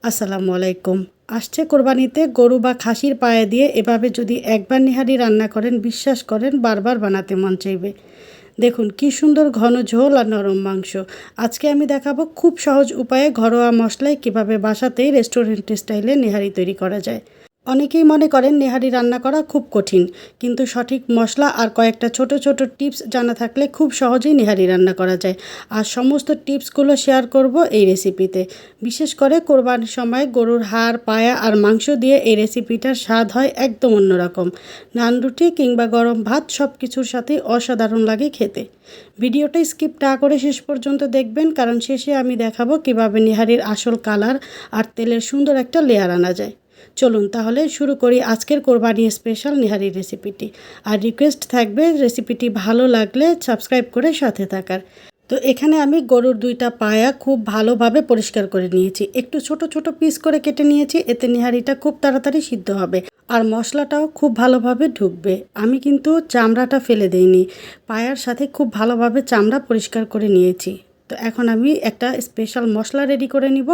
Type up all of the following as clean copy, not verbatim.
আসসালামু আলাইকুম। আসছে কোরবানিতে গরু বা খাসির পায়ে দিয়ে এভাবে যদি একবার নিহারি রান্না করেন, বিশ্বাস করেন বারবার বানাতে মন চাইবে। দেখুন কি সুন্দর ঘন ঝোল আর নরম মাংস। আজকে আমি দেখাবো খুব সহজ উপায়ে ঘরোয়া মশলায় কিভাবে বাসাতেই রেস্টুরেন্ট স্টাইলে নেহারি তৈরি করা যায়। অনেকেই মনে করেন নেহারি রান্না করা খুব কঠিন, কিন্তু সঠিক মশলা আর কয়েকটা ছোট ছোট টিপস জানা থাকলে খুব সহজেই নেহারি রান্না করা যায়। আর সমস্ত টিপসগুলো শেয়ার করব এই রেসিপিতে। বিশেষ করে কোরবানির সময় গরুর হাড়, পায়া আর মাংস দিয়ে এই রেসিপিটার স্বাদ হয় একদম অন্যরকম। নান, রুটি কিংবা গরম ভাত সব কিছুর সাথেই অসাধারণ লাগে খেতে। ভিডিওটা স্কিপ না করে শেষ পর্যন্ত দেখবেন, কারণ শেষে আমি দেখাবো কিভাবে নেহারির আসল কালার আর তেলের সুন্দর একটা লেয়ার আনা যায়। চলুন তাহলে শুরু করি আজকের কোরবানি স্পেশাল নেহারি রেসিপিটি। আর রিকোয়েস্ট থাকবে রেসিপিটি ভালো লাগলে সাবস্ক্রাইব করে সাথে থাকার। তো এখানে আমি গরুর দুইটা পায়া খুব ভালোভাবে পরিষ্কার করে নিয়েছি, একটু ছোট ছোট পিস করে কেটে নিয়েছি, এতে নেহারিটা খুব তাড়াতাড়ি সিদ্ধ হবে আর মশলাটাও খুব ভালোভাবে ঢুকবে। আমি কিন্তু চামড়াটা ফেলে দেইনি, পায়ার সাথে খুব ভালোভাবে চামড়া পরিষ্কার করে নিয়েছি। তো এখন আমি একটা স্পেশাল মশলা রেডি করে নিব,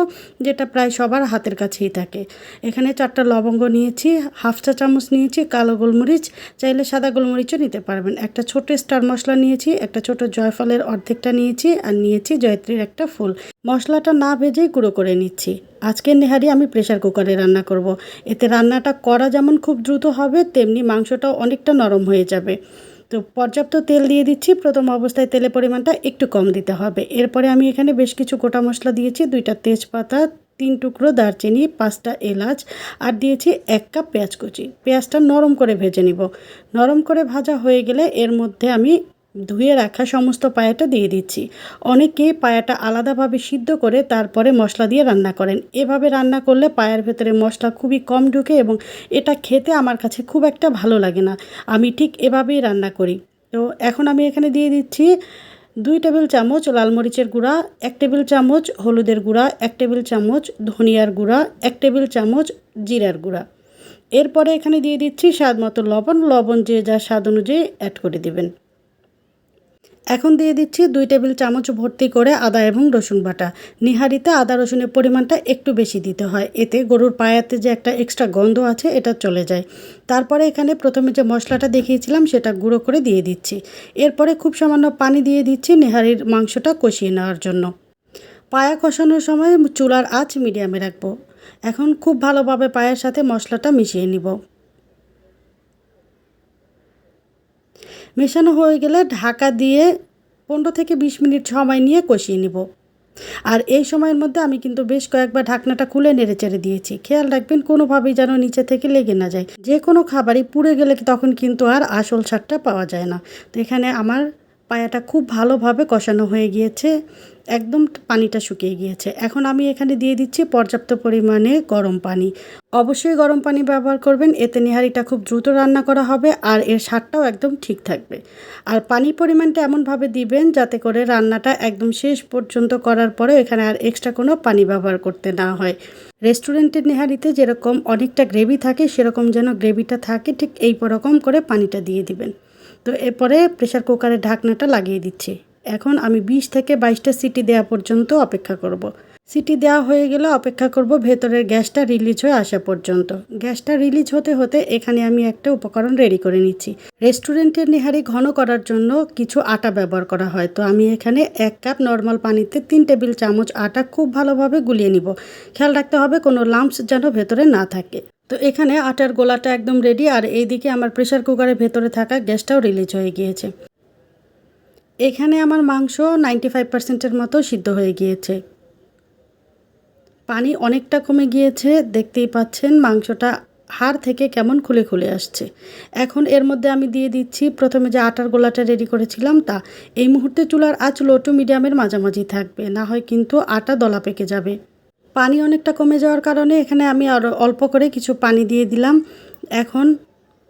যেটা প্রায় সবার হাতের কাছেই থাকে। এখানে 4টা লবঙ্গ নিয়েছি, হাফ চা চামচ নিয়েছি কালো গোলমরিচ, চাইলে সাদা গোলমরিচও নিতে পারবেন। একটা ছোট স্টার মশলা নিয়েছি, একটা ছোট জয়ফলের অর্ধেকটা নিয়েছি, আর নিয়েছি জয়ত্রীর একটা ফুল। মশলাটা না ভেজেই গুঁড়ো করে নিচ্ছি। আজকের নেহারি আমি প্রেসার কুকারে রান্না করব। এতে রান্নাটা করা যেমন খুব দ্রুত হবে, তেমনি মাংসটাও অনেকটা নরম হয়ে যাবে। তো পর্যাপ্ত তেল দিয়ে দিচ্ছি। প্রথম অবস্থায় তেলের পরিমাণটা একটু কম দিতে হবে। এরপরে আমি এখানে বেশ কিছু গোটা মশলা দিয়েছি, 2টা তেজপাতা, 3 টুকরো দারচিনি, 5টা এলাচ, আর দিয়েছি 1 কাপ পেঁয়াজ কুচি। পেঁয়াজটা নরম করে ভেজে নিব। নরম করে ভাজা হয়ে গেলে এর মধ্যে আমি ধুয়ে রাখা সমস্ত পায়াটা দিয়ে দিচ্ছি। অনেকে পায়াটা আলাদাভাবে সিদ্ধ করে তারপরে মশলা দিয়ে রান্না করেন। এভাবে রান্না করলে পায়ার ভেতরে মশলা খুবই কম ঢুকে এবং এটা খেতে আমার কাছে খুব একটা ভালো লাগে না। আমি ঠিক এভাবেই রান্না করি। তো এখন আমি এখানে দিয়ে দিচ্ছি 2 টেবিল চামচ লাল মরিচের গুঁড়া, 1 টেবিল চামচ হলুদের গুঁড়া, 1 টেবিল চামচ ধনিয়ার গুঁড়া, 1 টেবিল চামচ জিরার গুঁড়া। এরপরে এখানে দিয়ে দিচ্ছি স্বাদ মতো লবণ যে যা স্বাদ অনুযায়ী অ্যাড করে দিবেন। এখন দিয়ে দিচ্ছি 2 টেবিল চামচ ভর্তি করে আদা এবং রসুন বাটা। নিহারিতে আদা রসুনের পরিমাণটা একটু বেশি দিতে হয়, এতে গরুর পায়াতে যে একটা এক্সট্রা গন্ধ আছে এটা চলে যায়। তারপরে এখানে প্রথমে যে মশলাটা দেখিয়েছিলাম সেটা গুঁড়ো করে দিয়ে দিচ্ছি। এরপরে খুব সামান্য পানি দিয়ে দিচ্ছি নেহারির মাংসটা কষিয়ে নেওয়ার জন্য। পায়া কষানোর সময় চুলার আঁচ মিডিয়ামে রাখবো। এখন খুব ভালোভাবে পায়ের সাথে মশলাটা মিশিয়ে নিব। মেশানো হয়ে গেলে ঢাকা দিয়ে 15 থেকে 20 মিনিট সময় নিয়ে কষিয়ে নিব। আর এই সময়ের মধ্যে আমি কিন্তু বেশ কয়েকবার ঢাকনাটা খুলে নেড়েচেড়ে দিয়েছি। খেয়াল রাখবেন কোনোভাবেই যেন নিচে থেকে লেগে না যায়। যে কোনো খাবারই পুড়ে গেলে তখন কিন্তু আর আসল স্বাদটা পাওয়া যায় না। তো এখানে আমার পায়াটা খুব ভালোভাবে কষানো হয়ে গিয়েছে, একদম পানিটা শুকিয়ে গিয়েছে। এখন আমি এখানে দিয়ে দিচ্ছি পর্যাপ্ত পরিমাণে গরম পানি। অবশ্যই গরম পানি ব্যবহার করবেন, এতে নেহারিটা খুব দ্রুত রান্না করা হবে আর এর স্বাদটাও একদম ঠিক থাকবে। আর পানির পরিমাণটা এমনভাবে দিবেন যাতে করে রান্নাটা একদম শেষ পর্যন্ত করার পরে এখানে আর এক্সট্রা কোনো পানি ব্যবহার করতে না হয়। রেস্টুরেন্টের নেহারিতে যেরকম অনেকটা গ্রেভি থাকে, সেরকম যেন গ্রেভিটা থাকে, ঠিক এই রকম করে পানিটা দিয়ে দিবেন। তো এরপরে প্রেসার কুকারের ঢাকনাটা লাগিয়ে দিচ্ছি। এখন আমি 20 থেকে 22টা সিটি দেওয়া পর্যন্ত অপেক্ষা করব। সিটি দেওয়া হয়ে গেলে অপেক্ষা করব ভেতরের গ্যাসটা রিলিজ হয়ে আসা পর্যন্ত। গ্যাসটা রিলিজ হতে হতে এখানে আমি একটা উপকরণ রেডি করে নিচ্ছি। রেস্টুরেন্টের নেহারি ঘন করার জন্য কিছু আটা ব্যবহার করা হয়। তো আমি এখানে 1 কাপ নর্মাল পানিতে 3 টেবিল চামচ আটা খুব ভালোভাবে গুলিয়ে নিব। খেয়াল রাখতে হবে কোনো লাম্পস যেন ভেতরে না থাকে। তো এখানে আটার গোলাটা একদম রেডি, আর এইদিকে আমার প্রেসার কুকারের ভেতরে থাকা গ্যাসটাও রিলিজ হয়ে গিয়েছে। এখানে আমার মাংস 95%-এর মতো সিদ্ধ হয়ে গিয়েছে। পানি অনেকটা কমে গিয়েছে, দেখতেই পাচ্ছেন মাংসটা হাড় থেকে কেমন খুলে খুলে আসছে। এখন এর মধ্যে আমি দিয়ে দিচ্ছি প্রথমে যে আটার গোলাটা রেডি করেছিলাম তা। এই মুহূর্তে চুলার আঁচ লো টু মিডিয়ামের মাঝামাঝি থাকবে, না হয় কিন্তু আটা দলা পেকে যাবে। পানি অনেকটা কমে যাওয়ার কারণে এখানে আমি আরও অল্প করে কিছু পানি দিয়ে দিলাম। এখন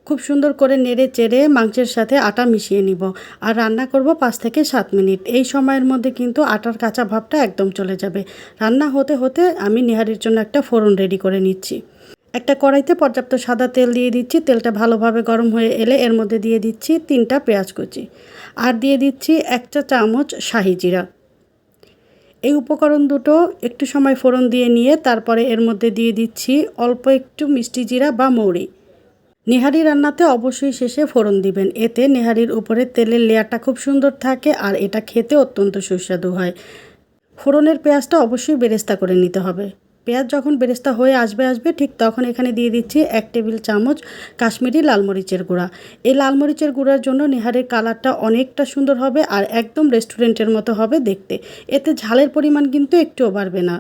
খুব সুন্দর করে নেড়ে চেড়ে মাংসের সাথে আটা মিশিয়ে নিব আর রান্না করব 5 থেকে 7 মিনিট। এই সময়ের মধ্যে কিন্তু আটার কাঁচা ভাবটা একদম চলে যাবে। রান্না হতে হতে আমি নেহারির জন্য একটা ফোড়ন রেডি করে নিচ্ছি। একটা কড়াইতে পর্যাপ্ত সাদা তেল দিয়ে দিচ্ছি। তেলটা ভালোভাবে গরম হয়ে এলে এর মধ্যে দিয়ে দিচ্ছি 3টা পেঁয়াজ কুচি আর দিয়ে দিচ্ছি 1 চা চামচ শাহি জিরা। এই উপকরণ দুটো একটু সময় ফোড়ন দিয়ে নিয়ে তারপরে এর মধ্যে দিয়ে দিচ্ছি অল্প একটু মিষ্টি জিরা বা মৌরি। নেহারি রান্নাতে অবশ্যই শেষে ফোড়ন দিবেন, এতে নেহারির উপরে তেলের লেয়ারটা খুব সুন্দর থাকে আর এটা খেতে অত্যন্ত সুস্বাদু হয়। ফোড়নের পেঁয়াজটা অবশ্যই বেরেস্তা করে নিতে হবে। পেঁয়াজ যখন বেরেস্তা হয়ে আসবে ঠিক তখন এখানে দিয়ে দিচ্ছি 1 টেবিল চামচ কাশ্মীরি লাল মরিচের গুঁড়া। এই লাল মরিচের গুঁড়ার জন্য নেহারির কালারটা অনেকটা সুন্দর হবে আর একদম রেস্টুরেন্টের মতো হবে দেখতে। এতে ঝালের পরিমাণ কিন্তু একটুও বাড়বে না।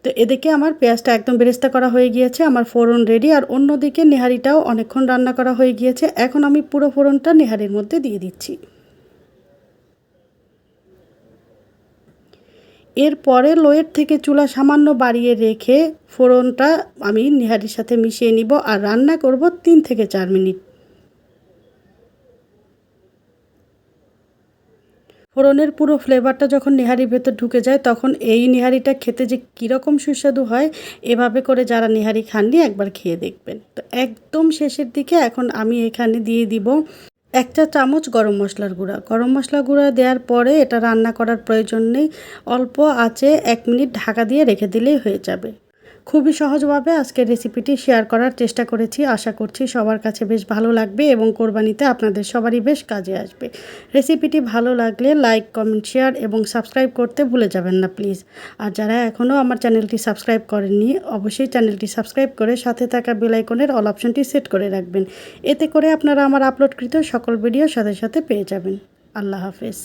তো এদিকে আমার পেঁয়াজটা একদম বেরেস্তা করা হয়ে গিয়েছে, আমার ফোড়ন রেডি। আর অন্যদিকে নেহারিটাও অনেকক্ষণ রান্না করা হয়ে গিয়েছে। এখন আমি পুরো ফোড়নটা নেহারির মধ্যে দিয়ে দিচ্ছি। এরপরে লোয়ের থেকে চুলা সামান্য বাড়িয়ে রেখে ফোড়নটা আমি নেহারির সাথে মিশিয়ে নিব আর রান্না করব 3 থেকে 4 মিনিট। ফোড়নের পুরো ফ্লেভারটা যখন নেহারির ভেতর ঢুকে যায় তখন এই নেহারিটা খেতে যে কীরকম সুস্বাদু হয়, এভাবে করে যারা নেহারি খাননি একবার খেয়ে দেখবেন। তো একদম শেষের দিকে এখন আমি এখানে দিয়ে দিব 1 চা চামচ গরম মশলার গুঁড়া। গরম মশলা গুঁড়া দেওয়ার পরে এটা রান্না করার প্রয়োজন নেই, অল্প আঁচে 1 মিনিট ঢাকা দিয়ে রেখে দিলেই হয়ে যাবে। খুবই সহজভাবে আজকের রেসিপিটি শেয়ার করার চেষ্টা করেছি, আশা করছি সবার কাছে বেশ ভালো লাগবে এবং কোরবানিতে আপনাদের সবারই বেশ কাজে আসবে। রেসিপিটি ভালো লাগলে লাইক, কমেন্ট, শেয়ার এবং সাবস্ক্রাইব করতে ভুলে যাবেন না প্লিজ। আর যারা এখনও আমার চ্যানেলটি সাবস্ক্রাইব করেননি অবশ্যই চ্যানেলটি সাবস্ক্রাইব করে সাথে থাকা বেল আইকনের অল অপশনটি সেট করে রাখবেন, এতে করে আপনারা আমার আপলোডকৃত সকল ভিডিও সাথে সাথে পেয়ে যাবেন। আল্লাহ হাফেজ।